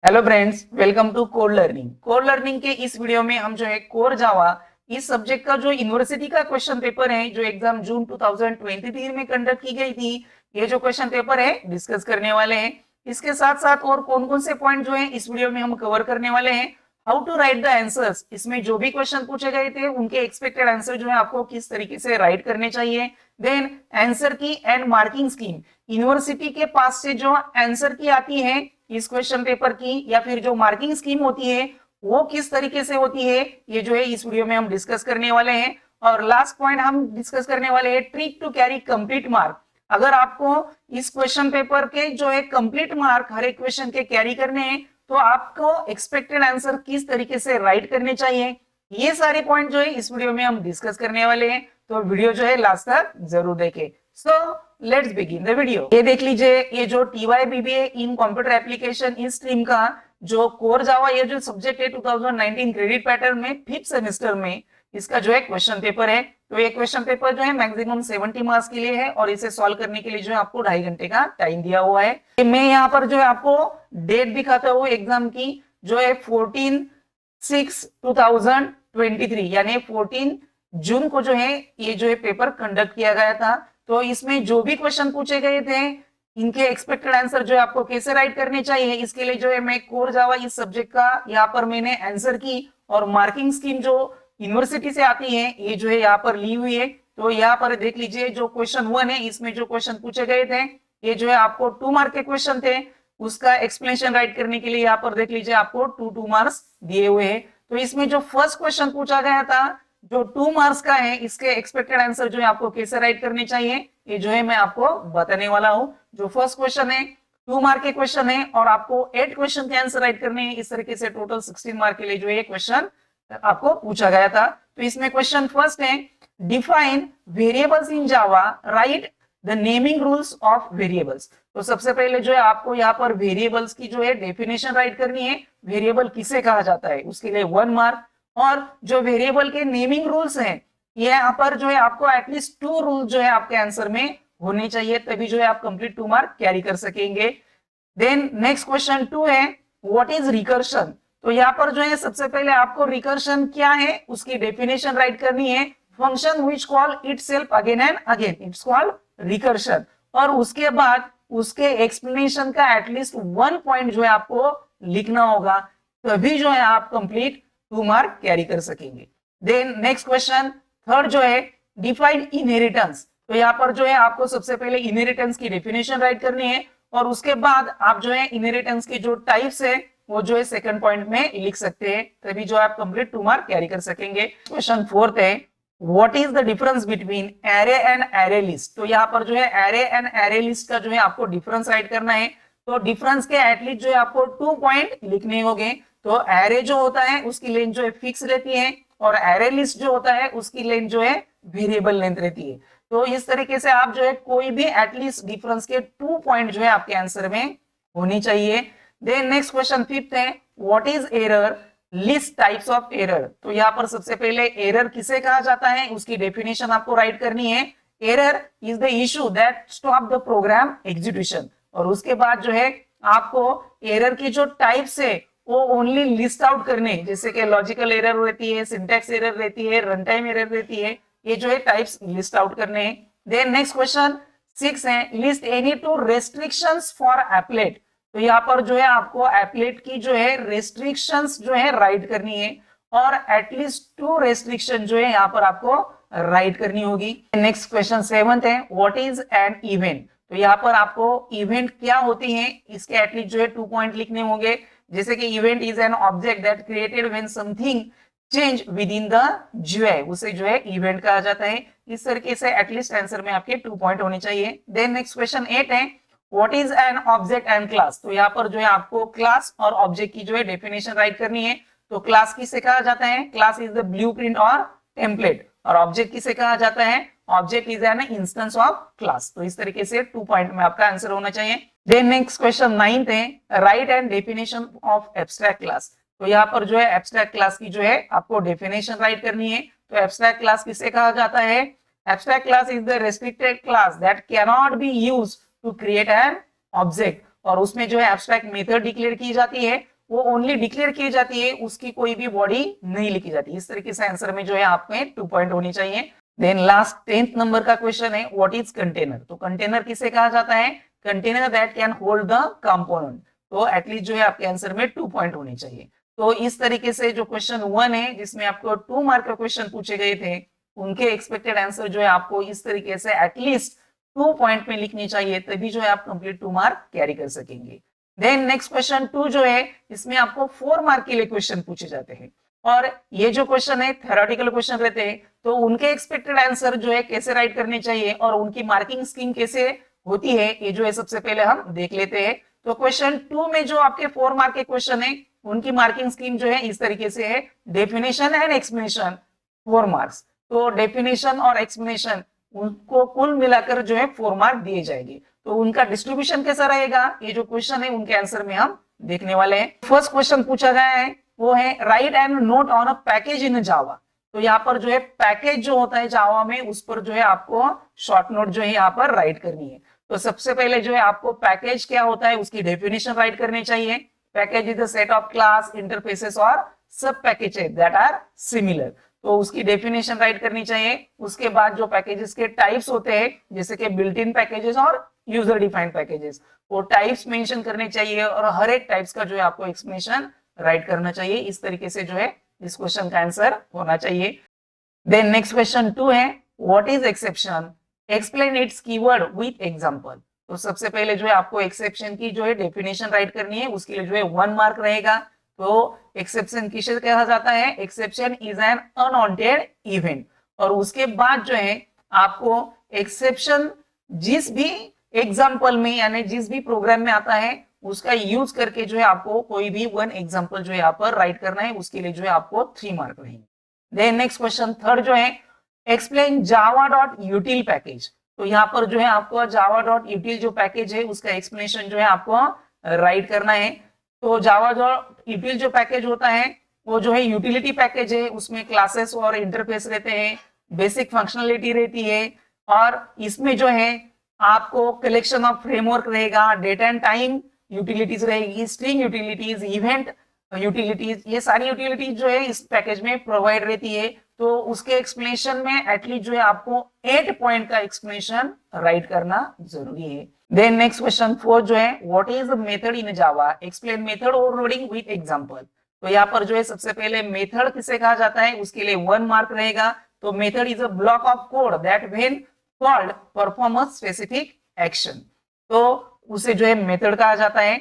Hello friends, welcome to core learning. Core learning के इस video में हम जो है कोर जावा इस सब्जेक्ट का जो यूनिवर्सिटी का क्वेश्चन पेपर है जो एग्जाम जून 2023 में कंडक्ट की गई थी, ये जो क्वेश्चन पेपर है डिस्कस करने वाले हैं। इसके साथ साथ और कौन कौन से पॉइंट जो है इस वीडियो में हम कवर करने वाले हैं। How to write the answers, इसमें जो भी क्वेश्चन पूछे गए थे उनके एक्सपेक्टेड आंसर जो है आपको किस तरीके से राइट करने चाहिए। देन आंसर की एंड मार्किंग स्कीम, यूनिवर्सिटी के पास से जो आंसर की आती है इस क्वेश्चन पेपर की या फिर जो मार्किंग स्कीम होती है वो किस तरीके से होती है, ये जो है इस वीडियो में हम डिस्कस करने वाले हैं। और लास्ट पॉइंट हम डिस्कस करने वाले हैं trick to carry complete mark. अगर आपको इस क्वेश्चन पेपर के जो है कंप्लीट मार्क हर एक क्वेश्चन के कैरी करने हैं तो आपको एक्सपेक्टेड आंसर किस तरीके से राइट करने चाहिए, ये सारे पॉइंट जो है इस वीडियो में हम डिस्कस करने वाले हैं। तो वीडियो जो है लास्ट तक जरूर देखें। So let's begin the video. ये देख लीजिए, ये जो TYBBA इन कंप्यूटर एप्लीकेशन इस स्ट्रीम का जो कोर जावा ये जो सब्जेक्ट है 2019 क्रेडिट पैटर्न में 5th सेमेस्टर में इसका जो है क्वेश्चन पेपर है। तो ये क्वेश्चन पेपर जो है मैक्सिमम 70 मार्क्स के लिए है और इसे सॉल्व करने के लिए जो है आपको 2.5 घंटे का टाइम दिया हुआ है। मैं यहाँ पर जो है आपको डेट दिखाता हूँ एग्जाम की, जो है 14/6/2023 यानी 14 जून को जो है ये जो है पेपर कंडक्ट किया गया था। तो इसमें जो भी क्वेश्चन पूछे गए थे इनके एक्सपेक्टेड आंसर जो है आपको कैसे राइट करने चाहिए, इसके लिए जो है मैं कोर जावा इस सब्जेक्ट का यहाँ पर मैंने आंसर की और मार्किंग स्कीम जो यूनिवर्सिटी से आती है ये जो है यहाँ पर ली हुई है। तो यहाँ पर देख लीजिए, जो क्वेश्चन 1 है इसमें जो क्वेश्चन पूछे गए थे ये जो है आपको 2 मार्क के क्वेश्चन थे, उसका एक्सप्लेनेशन राइट करने के लिए यहाँ पर देख लीजिए आपको 2 मार्क्स दिए हुए हैं। तो इसमें जो फर्स्ट क्वेश्चन पूछा गया था जो 2 मार्क्स का है इसके एक्सपेक्टेड आंसर जो है आपको कैसे राइट करने चाहिए ये जो है मैं आपको बताने वाला हूं। जो फर्स्ट क्वेश्चन है 2 मार्क के क्वेश्चन है और आपको 8 क्वेश्चन के आंसर राइट करने हैं। इस तरीके से टोटल 16 मार्क के लिए जो है क्वेश्चन आपको पूछा गया था। तो इसमें क्वेश्चन फर्स्ट है define variables in Java, right the naming rules of variables. तो सबसे पहले जो है आपको यहाँ पर वेरिएबल्स की जो है डेफिनेशन राइट करनी है, वेरिएबल किसे कहा जाता है उसके लिए 1 मार्क। और जो वेरिएबल के नेमिंग रूल्स हैं ये यहाँ पर जो है आपको एटलीस्ट 2 रूल जो है आपके आंसर में होने चाहिए, तभी जो है आप कंप्लीट 2 मार्क कैरी कर सकेंगे। देन नेक्स्ट क्वेश्चन 2 है व्हाट इज रिकर्शन। तो यहाँ पर जो है सबसे पहले आपको रिकर्शन क्या है उसकी डेफिनेशन राइट करनी है। Function which call itself again and again, it's called recursion. और उसके बाद उसके एक्सप्लेनेशन का एटलीस्ट 1 पॉइंट जो है आपको लिखना होगा, तभी जो है आप कंप्लीट 2 मार्क कैरी कर सकेंगे। देन नेक्स्ट क्वेश्चन थर्ड जो है डिफाइन इनहेरिटेंस। तो यहाँ पर जो है आपको सबसे पहले इनहेरिटेंस की डेफिनेशन राइट करनी है और उसके बाद आप जो है इनहेरिटेंस के जो टाइप्स है वो जो है सेकंड पॉइंट में लिख सकते हैं, तभी जो आप कंप्लीट 2 मार्क कैरी कर सकेंगे। क्वेश्चन फोर्थ है what is the difference between array and array list. तो यहाँ पर जो है एरे एंड एरे लिस्ट का जो है आपको डिफरेंस राइट करना है। तो डिफरेंस के एटलीस्ट जो है आपको 2 पॉइंट लिखने होंगे। तो एरे जो होता है उसकी लेंथ जो है फिक्स रहती है और एरे लिस्ट जो होता है उसकी लेंथ जो है वेरिएबल लेंथ रहती है। तो इस तरीके से आप जो है कोई भी एटलीस्ट डिफरेंस के 2 पॉइंट जो है आपके आंसर में होनी चाहिए। देन नेक्स्ट क्वेश्चन फिफ्थ है what is error, list types of error. तो यहाँ पर सबसे पहले एरर किसे कहा जाता है उसकी डेफिनेशन आपको राइट करनी है। Error is the issue that stop the program execution. और उसके बाद जो है आपको एरर की जो टाइप्स है वो ओनली लिस्ट आउट करने, जैसे कि लॉजिकल एरर रहती है, सिंटैक्स एरर रहती है, रन टाइम एरर रहती है, ये जो है टाइप्स लिस्ट आउट करने हैं। देन नेक्स्ट क्वेश्चन 6 है list any 2 restrictions for applet. तो यहाँ पर जो है आपको एप्लेट की जो है रेस्ट्रिक्शंस जो है राइट करनी है और एटलीस्ट 2 रेस्ट्रिक्शन जो है यहाँ पर आपको राइट करनी होगी। नेक्स्ट क्वेश्चन 7 है व्हाट इज एन इवेंट। तो यहाँ पर आपको इवेंट क्या होती है इसके एटलीस्ट जो है 2 पॉइंट लिखने होंगे, जैसे कि event is an object that created when something change with in the GUI, उसे जो है इवेंट कहा जाता है। इस तरीके से एटलीस्ट आंसर में आपके 2 पॉइंट होने चाहिए। देन नेक्स्ट क्वेश्चन 8 है what is an object and class. तो यहाँ पर जो है आपको क्लास और ऑब्जेक्ट की जो है डेफिनेशन राइट करनी है। तो क्लास किसे कहा जाता है, क्लास इज द ब्लूप्रिंट और टेम्पलेट। और ऑब्जेक्ट किसे कहा जाता है, object is an instance of class. तो इस तरीके से 2 पॉइंट में आपका आंसर होना चाहिए। देन नेक्स्ट क्वेश्चन 9th है right and definition of abstract class. तो यहाँ पर जो है एब्स्ट्रैक्ट क्लास की जो है आपको डेफिनेशन राइट करनी है। तो एब्स्ट्रैक्ट क्लास किसे कहा जाता है, abstract class is the restricted class that can not be used to create an object. और उसमें जो है एब्स्ट्रैक्ट मेथड डिक्लेयर की जाती है वो ओनली डिक्लेयर की जाती है, उसकी कोई भी बॉडी नहीं लिखी जाती। इस तरीके से आंसर में जो है आपके 2 पॉइंट होनी चाहिए। देन लास्ट 10th नंबर का क्वेश्चन है, व्हाट इज कंटेनर। तो कंटेनर किसे कहा जाता है, container that can hold the component. तो एटलीस्ट जो है आपके आंसर में 2 पॉइंट होने चाहिए। तो इस तरीके से जो क्वेश्चन 1 है जिसमें आपको 2 मार्क का क्वेश्चन पूछे गए थे, उनके एक्सपेक्टेड आंसर जो है आपको इस तरीके से एटलीस्ट 2 पॉइंट में लिखनी चाहिए, तभी जो है आप कंप्लीट 2 मार्क कैरी कर सकेंगे। देन नेक्स्ट क्वेश्चन 2 जो है इसमें आपको 4 मार्क के लिए क्वेश्चन पूछे जाते हैं, और ये जो क्वेश्चन है थ्योरेटिकल क्वेश्चन रहते हैं, तो उनके एक्सपेक्टेड आंसर जो है कैसे राइट करने चाहिए और उनकी मार्किंग स्कीम कैसे होती है, ये जो है सबसे पहले हम देख लेते हैं। तो क्वेश्चन 2 में जो आपके 4 मार्क के क्वेश्चन है, उनकी मार्किंग स्कीम जो है इस तरीके से है, डेफिनेशन एंड एक्सप्लेनेशन 4 मार्क्स। तो डेफिनेशन और एक्सप्लेनेशन उनको कुल मिलाकर जो है 4 मार्क दिए जाएंगे। तो उनका डिस्ट्रीब्यूशन कैसा रहेगा, ये जो क्वेश्चन है उनके आंसर में हम देखने वाले हैं। फर्स्ट क्वेश्चन पूछा गया है वो है right and note on a package in Java. तो यहाँ पर जो है पैकेज जो होता है जावा में, उस पर जो है आपको शॉर्ट नोट जो है यहाँ पर राइट करनी है। तो सबसे पहले जो है आपको पैकेज क्या होता है उसकी डेफिनेशन राइट करनी चाहिए। Package is the set of class, interfaces और सब पैकेजेस दैट आर सिमिलर। तो उसकी डेफिनेशन राइट करनी चाहिए। उसके बाद जो पैकेजेस के टाइप्स होते हैं जैसे कि बिल्ट इन पैकेजेस और यूजर डिफाइंड पैकेजेस, वो टाइप्स मेंशन करने चाहिए और हर एक टाइप्स का जो है आपको एक्सप्लेनेशन राइट करना चाहिए। इस तरीके से जो है इस क्वेश्चन का आंसर होना चाहिए। देन नेक्स्ट क्वेश्चन 2 है what is exception, explain it's keyword with example. तो सबसे पहले जो है आपको एक्सेप्शन की जो है डेफिनेशन राइट करनी है, उसके लिए जो है 1 मार्क रहेगा। तो एक्सेप्शन किसे कहा जाता है, exception is an unwanted event. और उसके बाद जो है आपको एक्सेप्शन जिस भी एग्जांपल में यानी जिस भी प्रोग्राम में आता है उसका यूज करके जो है आपको कोई भी 1 एग्जांपल जो है यहाँ पर राइट करना है, उसके लिए जो है आपको 3 मार्क रहेंगे। देन नेक्स्ट क्वेश्चन 3 जो है एक्सप्लेन java.util पैकेज। तो यहाँ पर जो है आपको java.util जो पैकेज है उसका एक्सप्लेनेशन जो है आपको राइट करना है। तो java.util जो पैकेज होता है वो जो है यूटिलिटी पैकेज है, उसमें क्लासेस और इंटरफेस रहते हैं, बेसिक फंक्शनलिटी रहती है, और इसमें जो है आपको कलेक्शन ऑफ फ्रेमवर्क रहेगा, डेटा एंड टाइम यूटिलिटीज रहेगी, स्ट्रिंग यूटिलिटीज, इवेंट यूटिलिटीज, ये सारी यूटिलिटीज जो है इस पैकेज में प्रोवाइड रहती है। तो उसके एक्सप्लेनेशन में एटलीस्ट जो है आपको 8 पॉइंट का एक्सप्लेनेशन राइट करना जरूरी है। देन नेक्स्ट क्वेश्चन 4 जो है what is the method in Java, explain method overloading with example. तो यहाँ पर जो है सबसे पहले मेथड किसे कहा जाता है उसके लिए 1 मार्क रहेगा। तो method is a block of code that when called perform a specific action. तो उसे जो है मेथड कहा जाता है।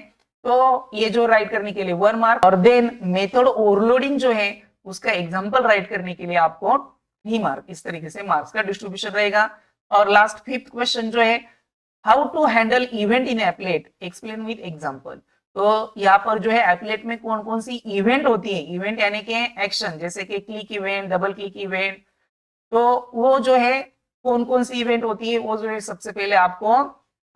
तो ये जो राइट करने के लिए 1 मार्क। और देन मेथड ओवरलोडिंग जो है उसका एग्जांपल राइट करने के लिए आपको 3 मार्क। इस तरीके से मार्क्स का डिस्ट्रीब्यूशन रहेगा। और लास्ट 5th क्वेश्चन जो है how to handle event in applet, explain with example. तो यहाँ पर जो है एप्लेट में कौन कौन सी इवेंट होती है, इवेंट यानी कि एक्शन, जैसे कि click event, double click event, तो वो जो है कौन कौन सी इवेंट होती है वो जो है सबसे पहले आपको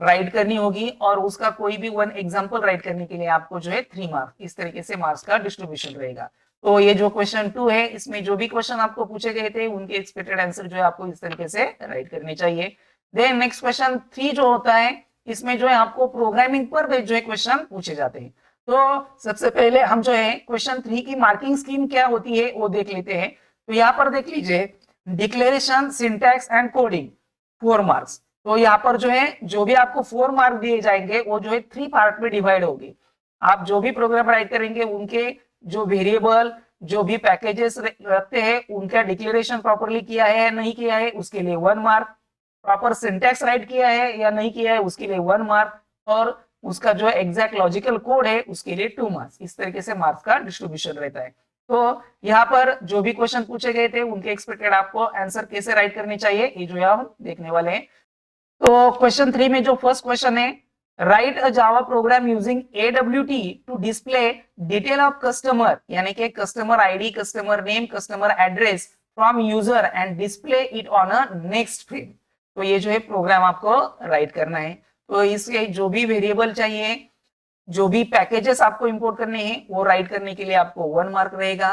राइट करनी होगी, और उसका कोई भी 1 एग्जांपल राइट करने के लिए आपको जो है 3 मार्क्स। इस तरीके से मार्क्स का डिस्ट्रीब्यूशन रहेगा। तो ये जो क्वेश्चन 2 है इसमें जो भी क्वेश्चन आपको पूछे गए थे उनके एक्सपेक्टेड आंसर जो है आपको इस तरीके से राइट करने चाहिए। देन नेक्स्ट क्वेश्चन 3 जो होता है इसमें जो है आपको प्रोग्रामिंग पर जो है क्वेश्चन पूछे जाते हैं। तो सबसे पहले हम जो है क्वेश्चन 3 की मार्किंग स्कीम क्या होती है वो देख लेते हैं। तो यहाँ पर देख लीजिए declaration, syntax and coding 4 marks. तो यहाँ पर जो है जो भी आपको 4 मार्क दिए जाएंगे वो जो है 3 पार्ट में डिवाइड होगी। आप जो भी प्रोग्राम राइट करेंगे उनके जो वेरिएबल, जो भी पैकेजेस रखते हैं उनका डिक्लेरेशन प्रॉपरली किया है या नहीं किया है उसके लिए 1 मार्क, प्रॉपर सिंटैक्स राइट किया है या नहीं किया है उसके लिए 1 मार्क, और उसका जो एग्जैक्ट लॉजिकल कोड है उसके लिए 2 मार्क्स। इस तरीके से मार्क्स का डिस्ट्रीब्यूशन रहता है। तो यहाँ पर जो भी क्वेश्चन पूछे गए थे उनके एक्सपेक्टेड आपको आंसर कैसे राइट करने चाहिए ये जो है हम देखने वाले हैं। तो क्वेश्चन 3 में जो फर्स्ट क्वेश्चन है write a Java program using AWT to display detail of customer, यानी कि customer ID, customer name, customer address from user and display it on a next frame. तो ये जो है प्रोग्राम आपको राइट करना है। तो इसके जो भी वेरिएबल चाहिए, जो भी पैकेजेस आपको इंपोर्ट करने हैं वो राइट करने के लिए आपको 1 मार्क रहेगा।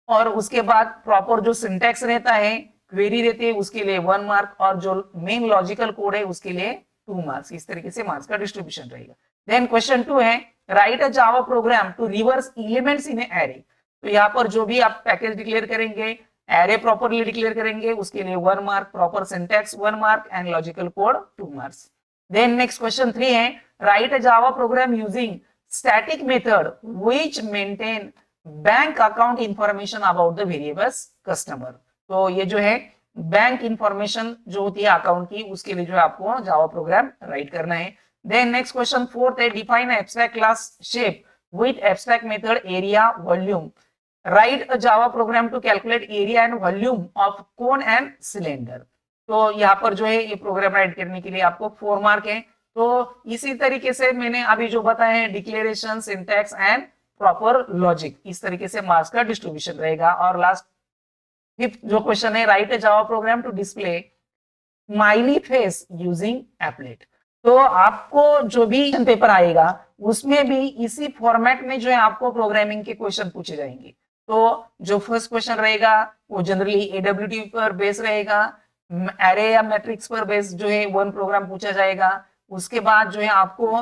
और उसके बाद प्रॉपर जो सिंटैक्स रहता है, क्वेरी रहती है उसके लिए 1 मार्क, और जो मेन लॉजिकल कोड है उसके लिए 2 मार्क्स। इस तरीके से मार्क्स का डिस्ट्रीब्यूशन रहेगा। देन क्वेश्चन 2 है write a Java program to reverse elements in array. तो यहाँ पर जो भी आप पैकेज डिक्लेयर करेंगे, एरे प्रॉपरली डिक्लेयर करेंगे, उसके लिए 1 mark, proper syntax 1 mark and logical code 2 marks. Then next question 3 है write a Java program using static method which maintain bank account information about the variables customer. तो ये जो है bank information जो होती है अकाउंट की, उसके लिए जो है आपको जावा प्रोग्राम राइट करना है। देन नेक्स्ट क्वेश्चन 4 है define abstract class shape with abstract method area volume. Write a Java program to calculate area and volume of cone and cylinder. तो यहाँ पर जो है ये प्रोग्राम राइट करने के लिए आपको 4 मार्क है। तो इसी तरीके से मैंने अभी जो बताया है declaration, syntax and proper logic, इस तरीके से मार्क्स का डिस्ट्रीब्यूशन रहेगा। और लास्ट फिफ्थ जो क्वेश्चन है write a Java program to display smiley face using applet. तो आपको जो भी पेपर आएगा उसमें भी इसी फॉर्मेट में जो है आपको प्रोग्रामिंग के क्वेश्चन पूछे जाएंगे। तो जो फर्स्ट क्वेश्चन रहेगा वो जनरली एडब्ल्यूटी पर बेस रहेगा, एरे या मैट्रिक्स पर बेस जो है वन प्रोग्राम पूछा जाएगा। उसके बाद जो है आपको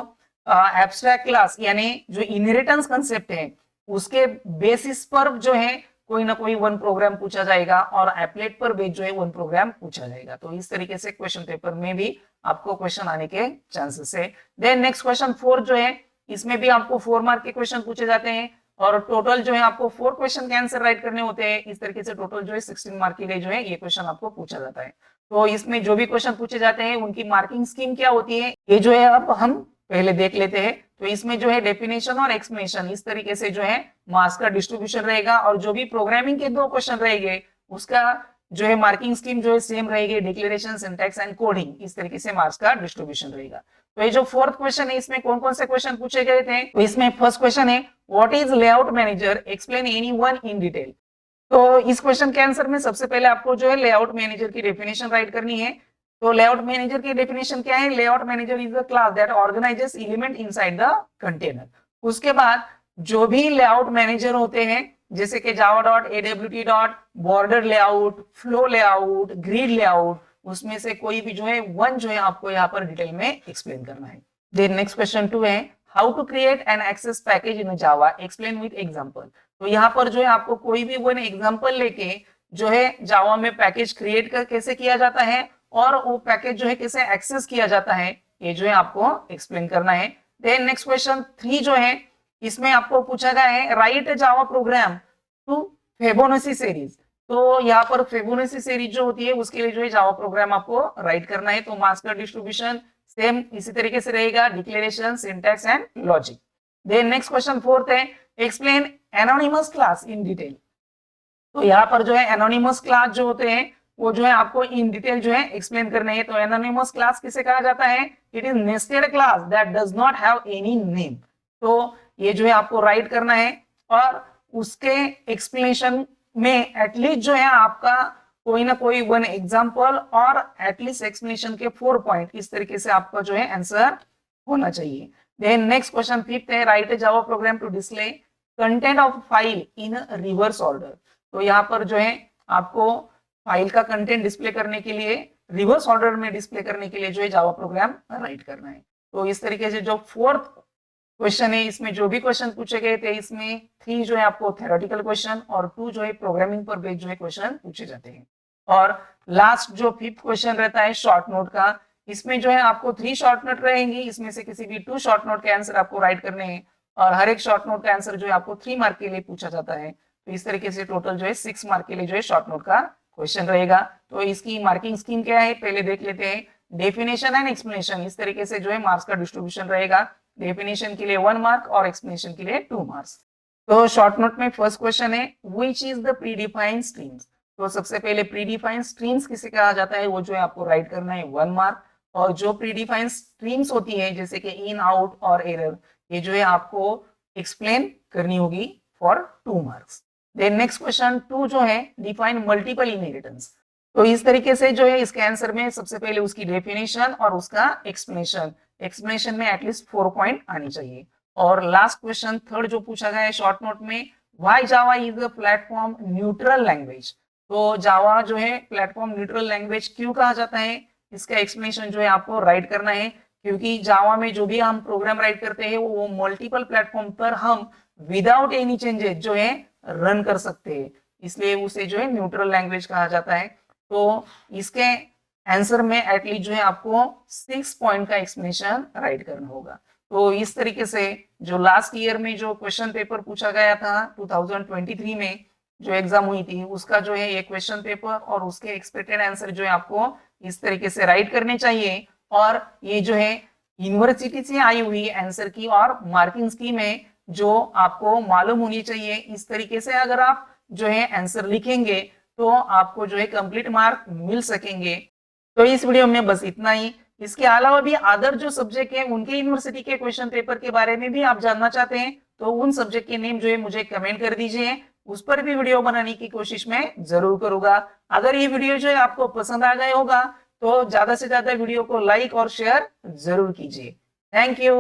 एब्स्ट्रैक्ट क्लास यानी जो इनहेरिटेंस कंसेप्ट है उसके बेसिस पर जो है कोई ना कोई वन प्रोग्राम पूछा जाएगा और एप्लेट पर बेस जो है वन प्रोग्राम पूछा जाएगा। तो इस तरीके से क्वेश्चन पेपर में भी आपको क्वेश्चन आने के चांसेस है। देन नेक्स्ट क्वेश्चन 4 जो है इसमें भी आपको 4 मार्क के क्वेश्चन पूछे जाते हैं और टोटल जो है आपको 4 क्वेश्चन के आंसर राइट करने होते हैं। इस तरीके से टोटल जो है 16 मार्क के लिए जो है ये क्वेश्चन आपको पूछा जाता है। तो इसमें जो भी क्वेश्चन पूछे जाते हैं उनकी मार्किंग स्कीम क्या होती है ये जो है अब हम पहले देख लेते हैं। तो इसमें जो है डेफिनेशन और एक्सप्लेनेशन इस तरीके से जो है मार्क्स का डिस्ट्रीब्यूशन रहेगा और जो भी प्रोग्रामिंग के 2 क्वेश्चन रहेंगे उसका जो है मार्किंग स्कीम जो है सेम रहेगी, डिक्लेरेशन, सिंटैक्स एंड कोडिंग, इस तरीके से मार्क्स का डिस्ट्रीब्यूशन रहेगा। तो ये जो 4th क्वेश्चन है इसमें कौन कौन से क्वेश्चन पूछे गए थे, तो इसमें फर्स्ट क्वेश्चन है what is layout manager, explain anyone in detail. तो इस क्वेश्चन के आंसर में सबसे पहले आपको जो है लेआउट मैनेजर की डेफिनेशन राइट करनी है। तो लेआउट मैनेजर की डेफिनेशन क्या है, layout manager is the class that organises element inside the container. उसके बाद जो भी लेआउट मैनेजर होते हैं जैसे कि java.awt. Border layout, flow layout, grid layout, उसमें से कोई भी जो है वन जो है आपको यहाँ पर डिटेल में एक्सप्लेन करना है। देन नेक्स्ट क्वेश्चन 2 है how to create an access package in Java, explain with example. तो यहाँ पर जो है आपको कोई भी वन एग्जांपल लेके जो है जावा में पैकेज क्रिएट कर कैसे किया जाता है और वो पैकेज जो है कैसे एक्सेस किया जाता है ये जो है आपको एक्सप्लेन करना है। देन नेक्स्ट क्वेश्चन 3 जो है इसमें आपको पूछा गया है write Java program to Fibonacci series. तो यहाँ पर फिबोनाची सीरीज जो होती है उसके लिए जो है जावा प्रोग्राम आपको राइट करना है। तो मार्क्स का डिस्ट्रीब्यूशन सेम इसी तरीके से रहेगा, declaration, syntax and logic. Then next question 4th है explain anonymous class in detail. तो यहाँ पर जो है एनोनिमस क्लास जो होते हैं वो जो है आपको इन डिटेल जो है एक्सप्लेन करने हैं। तो एनोनिमस क्लास किसे कहा जाता है, it is nested class that does not have any name. तो ये जो है आपको राइट करना है और उसके एक्सप्लेनेशन में एटलीस्ट जो है आपका कोई ना कोई वन एग्जांपल और एटलीस्ट एक्सप्लेनेशन के 4 पॉइंट, इस तरीके से आपका जो है आंसर होना चाहिए। देन नेक्स्ट क्वेश्चन 5th है write Java program to display content of file in reverse order. तो यहाँ पर जो है आपको फाइल का कंटेंट डिस्प्ले करने के लिए रिवर्स ऑर्डर में डिस्प्ले करने के लिए जो है जावा प्रोग्राम राइट करना है। तो इस तरीके से जो 4th क्वेश्चन है इसमें जो भी क्वेश्चन पूछे गए थे इसमें 3 जो है आपको थ्योरेटिकल क्वेश्चन और 2 जो है प्रोग्रामिंग पर बेस्ड जो है क्वेश्चन पूछे जाते हैं। और लास्ट जो 5th क्वेश्चन रहता है शॉर्ट नोट का, इसमें जो है आपको 3 शॉर्ट नोट रहेंगी, इसमें से किसी भी 2 शॉर्ट नोट के आंसर आपको राइट करने हैं और हर एक शॉर्ट नोट का आंसर जो है आपको 3 मार्क के लिए पूछा जाता है। तो इस तरीके से टोटल जो है 6 मार्क के लिए जो है शॉर्ट नोट का क्वेश्चन रहेगा। तो इसकी मार्किंग स्कीम क्या है पहले देख लेते हैं। डेफिनेशन एंड एक्सप्लेनेशन इस तरीके से जो है मार्क्स का डिस्ट्रीब्यूशन रहेगा। डेफिनेशन के लिए 1 मार्क और एक्सप्लेनेशन के लिए 2 मार्क्स। तो शॉर्ट नोट में फर्स्ट क्वेश्चन है which is the predefined streams. तो सबसे पहले प्रीडिफाइंड स्ट्रीम्स किसे कहा जाता है वो जो है आपको राइट करना है 1 मार्क। और जो प्रीडिफाइंड स्ट्रीम्स होती है जैसे कि इन, आउट और एरर, ये जो है आपको एक्सप्लेन करनी होगी for 2 marks. Then next question 2 जो है डिफाइन मल्टीपल इनहेरिटेंस। तो इस तरीके से जो है इसके आंसर में सबसे पहले उसकी डेफिनेशन और उसका एक्सप्लेनेशन में एटलीस्ट 4 पॉइंट आनी चाहिए। और लास्ट क्वेश्चन 3rd जो पूछा गया है शॉर्ट नोट में why Java is a platform neutral language. तो जावा जो है प्लेटफॉर्म न्यूट्रल लैंग्वेज क्यों कहा जाता है इसका एक्सप्लेनेशन जो है आपको राइट करना है। क्योंकि जावा में जो भी हम प्रोग्राम राइट करते हैं वो मल्टीपल प्लेटफॉर्म पर हम विदाउट एनी चेंजेस जो है रन कर सकते हैं, इसलिए उसे जो है न्यूट्रल लैंग्वेज कहा जाता है। तो इसके आंसर में एटलीस्ट जो है आपको 6 पॉइंट का एक्सप्लेनेशन राइट करना होगा। तो इस तरीके से जो लास्ट ईयर में जो क्वेश्चन पेपर पूछा गया था 2023 में जो एग्जाम हुई थी, उसका जो है ये क्वेश्चन पेपर और उसके एक्सपेक्टेड आंसर जो है आपको इस तरीके से राइट करने चाहिए। और ये जो है यूनिवर्सिटी से आई हुई आंसर की और मार्किंग स्कीम है जो आपको मालूम होनी चाहिए। इस तरीके से अगर आप जो है आंसर लिखेंगे तो आपको जो है कंप्लीट मार्क मिल सकेंगे। तो इस वीडियो में बस इतना ही। इसके अलावा भी अदर जो सब्जेक्ट है उनके यूनिवर्सिटी के क्वेश्चन पेपर के बारे में भी आप जानना चाहते हैं तो उन सब्जेक्ट के नेम जो है मुझे कमेंट कर दीजिए, उस पर भी वीडियो बनाने की कोशिश मैं जरूर करूंगा। अगर ये वीडियो जो है आपको पसंद आ गया होगा तो ज्यादा से ज्यादा वीडियो को लाइक और शेयर जरूर कीजिए। Thank you.